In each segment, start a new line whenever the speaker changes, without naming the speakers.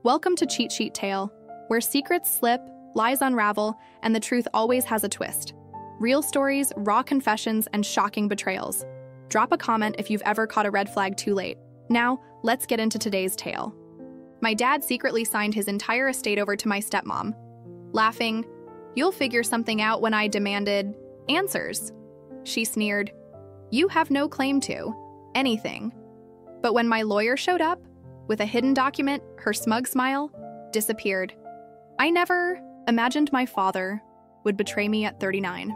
Welcome to Cheat Sheet Tale, where secrets slip, lies unravel, and the truth always has a twist. Real stories, raw confessions, and shocking betrayals. Drop a comment if you've ever caught a red flag too late. Now, let's get into today's tale. My dad secretly signed his entire estate over to my stepmom. Laughing, "You'll figure something out," when I demanded answers. She sneered, "You have no claim to anything." But when my lawyer showed up, with a hidden document, her smug smile disappeared. I never imagined my father would betray me at 39.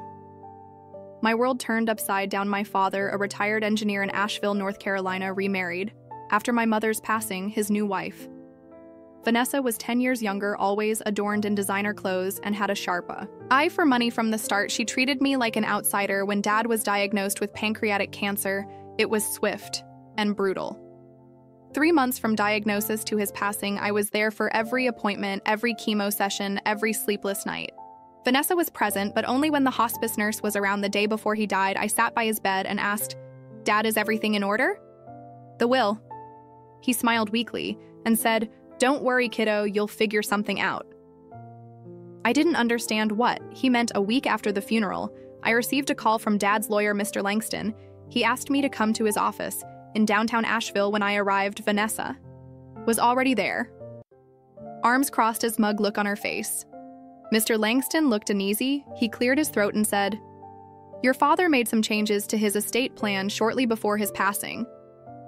My world turned upside down. My father, a retired engineer in Asheville, North Carolina, remarried. After my mother's passing, his new wife. Vanessa was 10 years younger, always adorned in designer clothes, and had a sharp eye for money from the start. She treated me like an outsider. When Dad was diagnosed with pancreatic cancer, it was swift and brutal. 3 months from diagnosis to his passing, I was there for every appointment, every chemo session, every sleepless night. Vanessa was present, but only when the hospice nurse was around. The day before he died, I sat by his bed and asked, "Dad, is everything in order?" "The will." He smiled weakly and said, "Don't worry, kiddo, you'll figure something out." I didn't understand what he meant. A week after the funeral, I received a call from Dad's lawyer, Mr. Langston. He asked me to come to his office in downtown Asheville. When I arrived, Vanessa was already there. Arms crossed, a smug look on her face. Mr. Langston looked uneasy. He cleared his throat and said, "Your father made some changes to his estate plan shortly before his passing."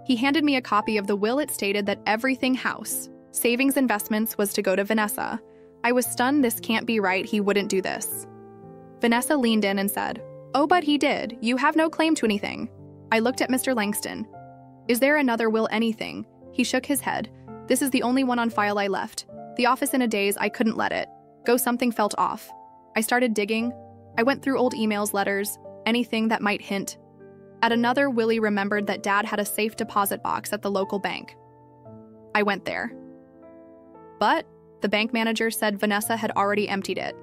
He handed me a copy of the will. It stated that everything house, savings, investments was to go to Vanessa. I was stunned. This can't be right. He wouldn't do this. Vanessa leaned in and said, "Oh, but he did. You have no claim to anything." I looked at Mr. Langston. "Is there another will? Anything?" He shook his head. "This is the only one on file. I left the office in a daze. I couldn't let it go. Something felt off." I started digging. I went through old emails, letters, anything that might hint at another will. He remembered that Dad had a safe deposit box at the local bank. I went there. But the bank manager said Vanessa had already emptied it.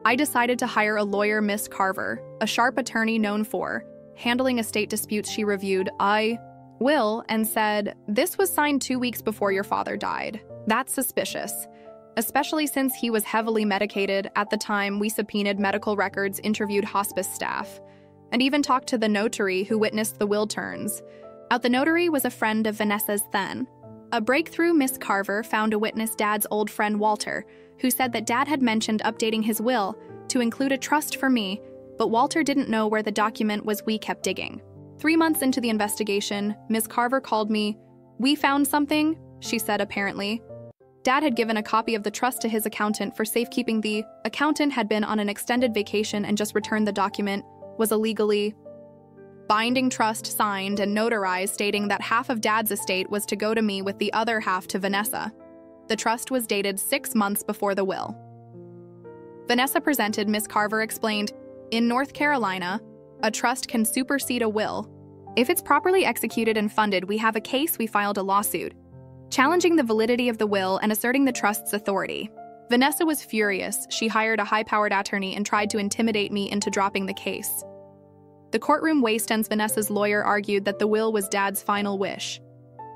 I decided to hire a lawyer, Miss Carver, a sharp attorney known for handling estate disputes. She reviewed I will and said, "This was signed 2 weeks before your father died. That's suspicious, especially since he was heavily medicated at the time." We subpoenaed medical records, interviewed hospice staff, and even talked to the notary who witnessed the will turns out. The notary was a friend of Vanessa's then. A breakthrough: Miss Carver found a witness, Dad's old friend Walter, who said that Dad had mentioned updating his will to include a trust for me, but Walter didn't know where the document was. We kept digging. 3 months into the investigation, Miss Carver called me. "We found something," she said. Apparently, Dad had given a copy of the trust to his accountant for safekeeping. The accountant had been on an extended vacation and just returned. The document was a legally binding trust, signed and notarized, stating that half of Dad's estate was to go to me with the other half to Vanessa. The trust was dated 6 months before the will. Vanessa presented. Miss Carver explained, "In North Carolina, a trust can supersede a will if it's properly executed and funded. We have a case. We filed a lawsuit challenging the validity of the will and asserting the trust's authority." Vanessa was furious. She hired a high-powered attorney and tried to intimidate me into dropping the case. The courtroom wastelands. Vanessa's lawyer argued that the will was Dad's final wish.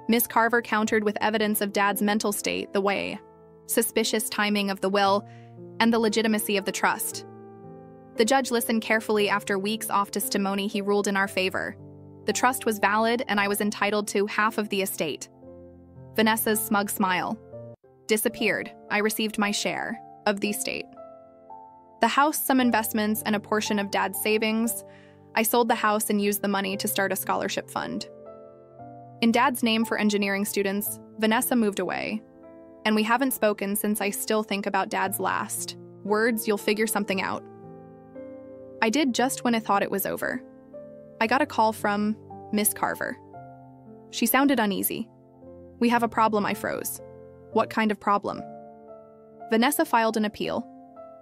Miss Carver countered with evidence of Dad's mental state, the way suspicious timing of the will, and the legitimacy of the trust. The judge listened carefully. After weeks of testimony, he ruled in our favor. The trust was valid, and I was entitled to half of the estate. Vanessa's smug smile disappeared. I received my share of the estate. The house, some investments, and a portion of Dad's savings. I sold the house and used the money to start a scholarship fund in Dad's name for engineering students. Vanessa moved away, and we haven't spoken since. I still think about Dad's last words, "You'll figure something out." I did just when I thought it was over. I got a call from Miss Carver. She sounded uneasy. "We have a problem." I froze. "What kind of problem?" "Vanessa filed an appeal.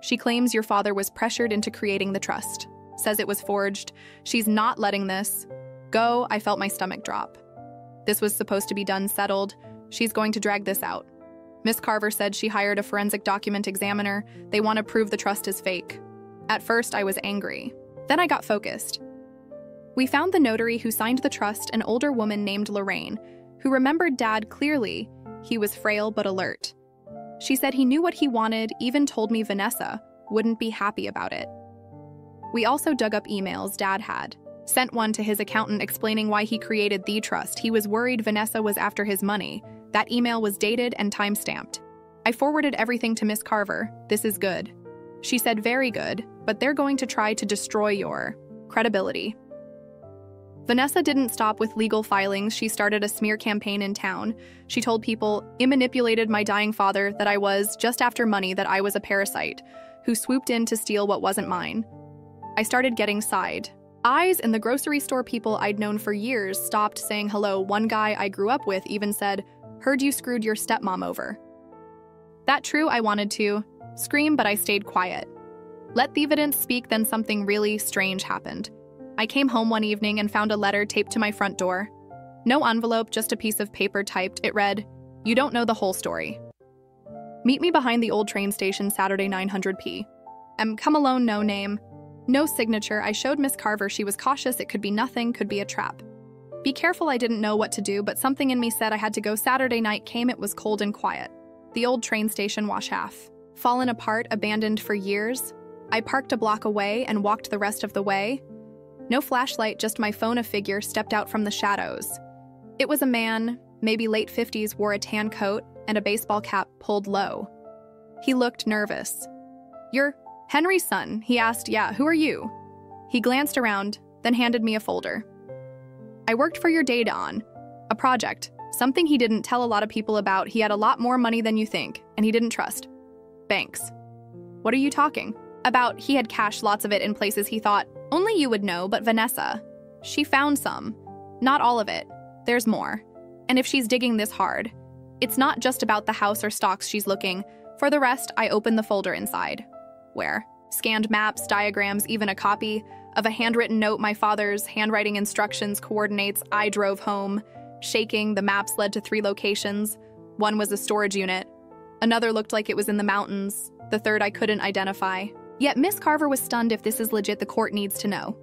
She claims your father was pressured into creating the trust. Says it was forged. She's not letting this go." I felt my stomach drop. This was supposed to be done, settled. She's going to drag this out. Miss Carver said she hired a forensic document examiner. They want to prove the trust is fake. At first, I was angry. Then I got focused. We found the notary who signed the trust, an older woman named Lorraine, who remembered Dad clearly. He was frail but alert. She said he knew what he wanted, even told me Vanessa wouldn't be happy about it. We also dug up emails Dad had. Sent one to his accountant explaining why he created the trust. He was worried Vanessa was after his money. That email was dated and time-stamped. I forwarded everything to Miss Carver. This is good. She said very good, but they're going to try to destroy your credibility. Vanessa didn't stop with legal filings. She started a smear campaign in town. She told people, "I manipulated my dying father, that I was just after money, that I was a parasite who swooped in to steal what wasn't mine." I started getting side eyes, and the grocery store people I'd known for years stopped saying hello. One guy I grew up with even said, "Heard you screwed your stepmom over." That true, I wanted to scream, but I stayed quiet. Let the evidence speak. Then something really strange happened. I came home one evening and found a letter taped to my front door. No envelope, just a piece of paper typed. It read, "You don't know the whole story. Meet me behind the old train station Saturday 900 p. Come alone, no name. No signature." I showed Miss Carver. She was cautious. It could be nothing, could be a trap. Be careful. I didn't know what to do, but something in me said I had to go. Saturday night came. It was cold and quiet. The old train station wash half fallen apart, abandoned for years. I parked a block away and walked the rest of the way. No flashlight, just my phone. A figure stepped out from the shadows. It was a man, maybe late 50s, wore a tan coat and a baseball cap pulled low. He looked nervous. "You're Henry's son?" he asked. "Yeah, who are you?" He glanced around, then handed me a folder. "I worked for your dad on a project, something he didn't tell a lot of people about. He had a lot more money than you think, and he didn't trust banks." "What are you talking about?" "He had cash, lots of it, in places he thought only you would know, but Vanessa, she found some. Not all of it. There's more. And if she's digging this hard, it's not just about the house or stocks she's looking. For the rest." I opened the folder inside. Where? Scanned maps, diagrams, even a copy of a handwritten note, my father's handwriting, instructions, coordinates. I drove home, shaking. The maps led to 3 locations. One was a storage unit. Another looked like it was in the mountains. The third I couldn't identify. Yet Miss Carver was stunned. "If this is legit, the court needs to know.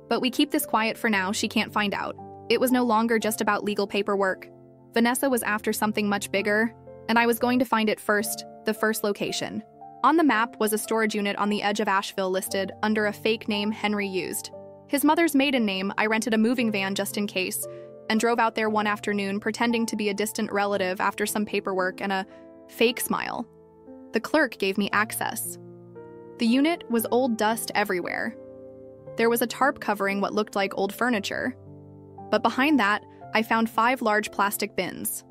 But we keep this quiet for now. She can't find out." It was no longer just about legal paperwork. Vanessa was after something much bigger, and I was going to find it first, the first location. On the map was a storage unit on the edge of Asheville listed under a fake name Henry used. His mother's maiden name. I rented a moving van just in case and drove out there one afternoon pretending to be a distant relative after some paperwork and a fake smile. The clerk gave me access. The unit was old, dust everywhere. There was a tarp covering what looked like old furniture. But behind that, I found 5 large plastic bins.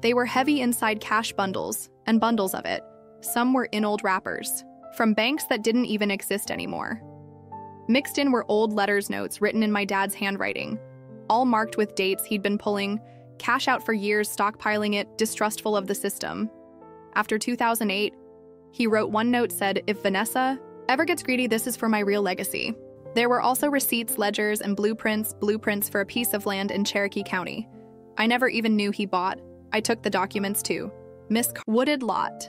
They were heavy inside cash bundles, and bundles of it. Some were in old wrappers, from banks that didn't even exist anymore. Mixed in were old letters, notes written in my dad's handwriting, all marked with dates he'd been pulling cash out for years, stockpiling it, distrustful of the system. After 2008, he wrote one note, said, "If Vanessa ever gets greedy, this is for my real legacy." There were also receipts, ledgers, and blueprints for a piece of land in Cherokee County. I never even knew he bought. I took the documents to Miss Wooded Lot.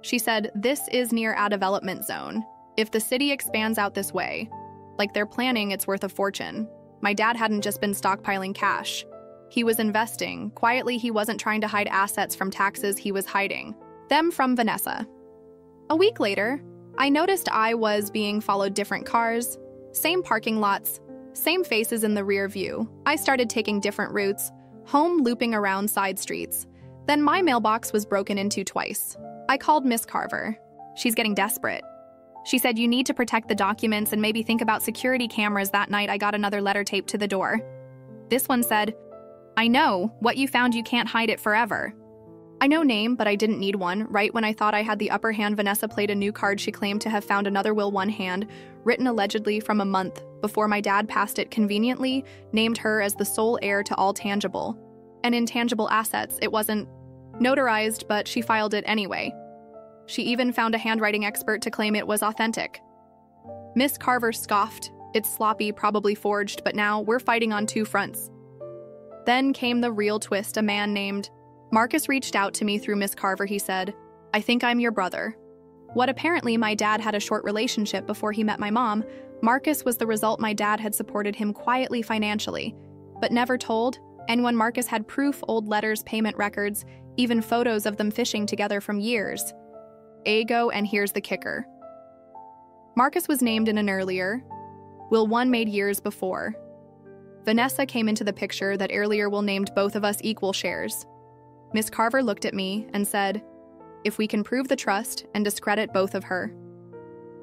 She said, "This is near a development zone. If the city expands out this way, like they're planning, it's worth a fortune." My dad hadn't just been stockpiling cash. He was investing. Quietly, he wasn't trying to hide assets from taxes. He was hiding them from Vanessa. A week later, I noticed I was being followed. Different cars, same parking lots, same faces in the rear view. I started taking different routes, home, looping around side streets. Then my mailbox was broken into twice. I called Miss Carver. She's getting desperate. She said, "You need to protect the documents and maybe think about security cameras." That night, I got another letter taped to the door. This one said, "I know what you found. You can't hide it forever." I know name, but I didn't need one. Right when I thought I had the upper hand, Vanessa played a new card. She claimed to have found another will, one hand, written allegedly from a month before my dad passed it, conveniently named her as the sole heir to all tangible and intangible assets. It wasn't notarized, but she filed it anyway. She even found a handwriting expert to claim it was authentic. Miss Carver scoffed. "It's sloppy, probably forged, but now we're fighting on 2 fronts." Then came the real twist. A man named Marcus reached out to me through Miss Carver. He said, "I think I'm your brother." What apparently my dad had a short relationship before he met my mom. Marcus was the result. My dad had supported him quietly financially, but never told. And when Marcus had proof, old letters, payment records, even photos of them fishing together from years. Ago, and here's the kicker. Marcus was named in an earlier will one made years before. Vanessa came into the picture that earlier will named both of us equal shares. Miss Carver looked at me and said, if we can prove the trust and discredit both of her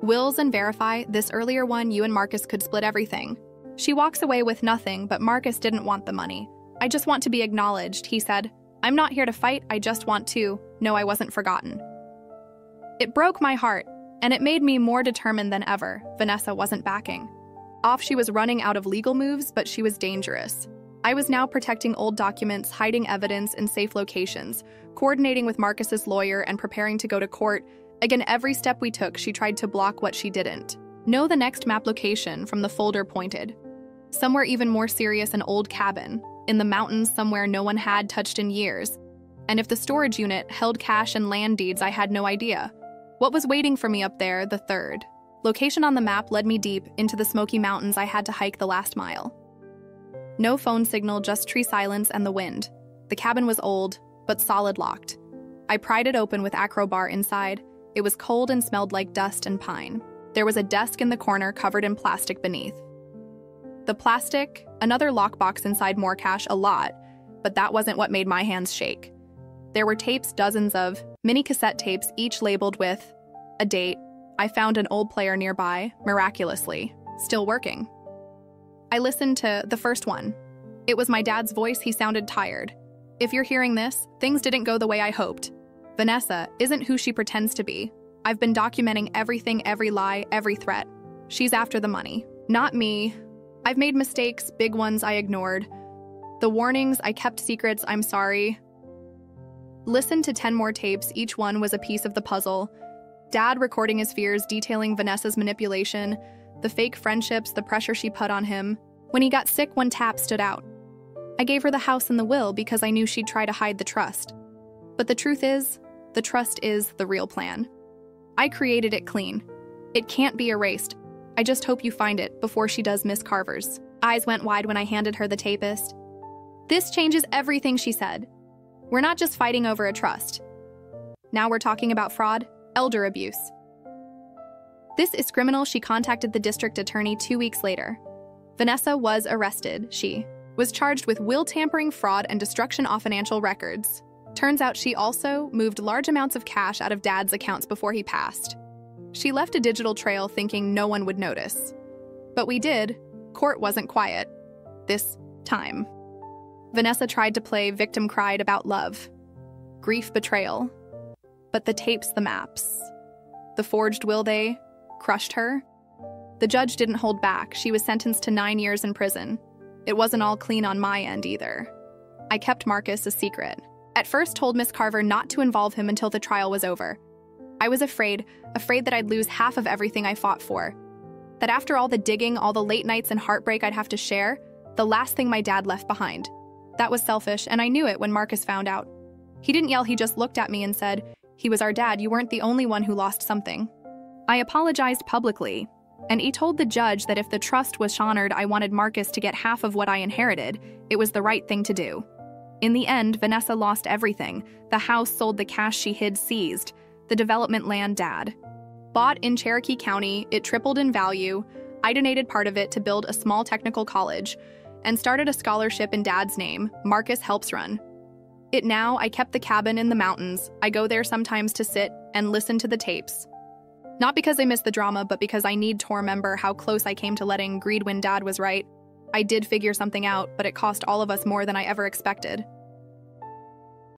wills and verify this earlier one, you and Marcus could split everything. She walks away with nothing, but Marcus didn't want the money. I just want to be acknowledged, he said. I'm not here to fight, I just want to know I wasn't forgotten. It broke my heart, and it made me more determined than ever. Vanessa wasn't backing off. She was running out of legal moves, but she was dangerous. I was now protecting old documents, hiding evidence in safe locations, coordinating with Marcus's lawyer, and preparing to go to court. Again, every step we took, she tried to block what she didn't know. The next map location from the folder pointed somewhere even more serious, an old cabin in the mountains somewhere no one had touched in years. And if the storage unit held cash and land deeds, I had no idea what was waiting for me up there. The third location on the map led me deep into the Smoky Mountains. I had to hike the last mile. No phone signal, just tree silence and the wind. The cabin was old, but solid locked. I pried it open with acrobar inside. It was cold and smelled like dust and pine. There was a desk in the corner covered in plastic beneath the plastic, another lockbox inside, more cash, a lot, but that wasn't what made my hands shake. There were tapes, dozens of mini cassette tapes, each labeled with a date. I found an old player nearby, miraculously, still working. I listened to the first one. It was my dad's voice. He sounded tired. If you're hearing this, things didn't go the way I hoped. Vanessa isn't who she pretends to be. I've been documenting everything, every lie, every threat. She's after the money, not me. I've made mistakes, big ones I ignored. The warnings, I kept secrets, I'm sorry. Listened to 10 more tapes, each one was a piece of the puzzle. Dad recording his fears, detailing Vanessa's manipulation, the fake friendships, the pressure she put on him. When he got sick, one tap stood out. I gave her the house and the will because I knew she'd try to hide the trust. But the truth is, the trust is the real plan. I created it clean. It can't be erased. I just hope you find it before she does. Miss Carver's eyes went wide when I handed her the tapest. This changes everything, she said. We're not just fighting over a trust. Now we're talking about fraud, elder abuse. This is criminal. She contacted the district attorney 2 weeks later. Vanessa was arrested. She was charged with will tampering, fraud, and destruction of financial records. Turns out she also moved large amounts of cash out of Dad's accounts before he passed. She left a digital trail thinking no one would notice. But we did. Court wasn't quiet. This time. Vanessa tried to play victim, cried about love, grief, betrayal. But the tapes, the maps, the forged will, they crushed her. The judge didn't hold back. She was sentenced to 9 years in prison. It wasn't all clean on my end either. I kept Marcus a secret. At first told Miss Carver not to involve him until the trial was over. I was afraid that I'd lose half of everything I fought for. That after all the digging, all the late nights and heartbreak I'd have to share, the last thing my dad left behind. That was selfish, and I knew it when Marcus found out. He didn't yell, he just looked at me and said, "He was our dad, you weren't the only one who lost something." I apologized publicly, and he told the judge that if the trust was honored, I wanted Marcus to get half of what I inherited. It was the right thing to do. In the end, Vanessa lost everything. The house sold, the cash she hid seized. The development land Dad bought in Cherokee County, it tripled in value. I donated part of it to build a small technical college and started a scholarship in Dad's name, Marcus helps run it now. I kept the cabin in the mountains. I go there sometimes to sit and listen to the tapes. Not because I miss the drama, but because I need to remember how close I came to letting greed win. Dad was right. I did figure something out, but it cost all of us more than I ever expected.